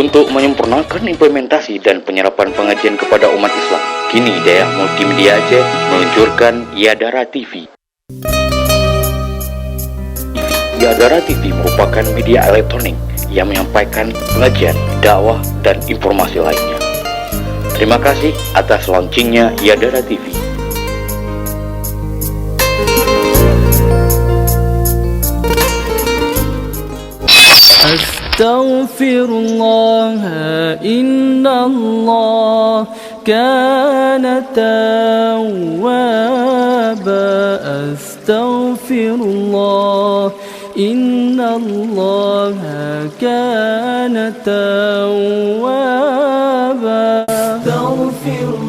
Untuk menyempurnakan implementasi dan penyerapan pengajian kepada umat Islam, kini Dayah Multimedia Aceh meluncurkan Yadara TV. Yadara TV merupakan media elektronik yang menyampaikan pengajian, dakwah, dan informasi lainnya. Terima kasih atas launchingnya Yadara TV. Astaghfirullah, innallah kana tawwaba. Astaghfirullah, innallah kana tawwaba. Astaghfirullah.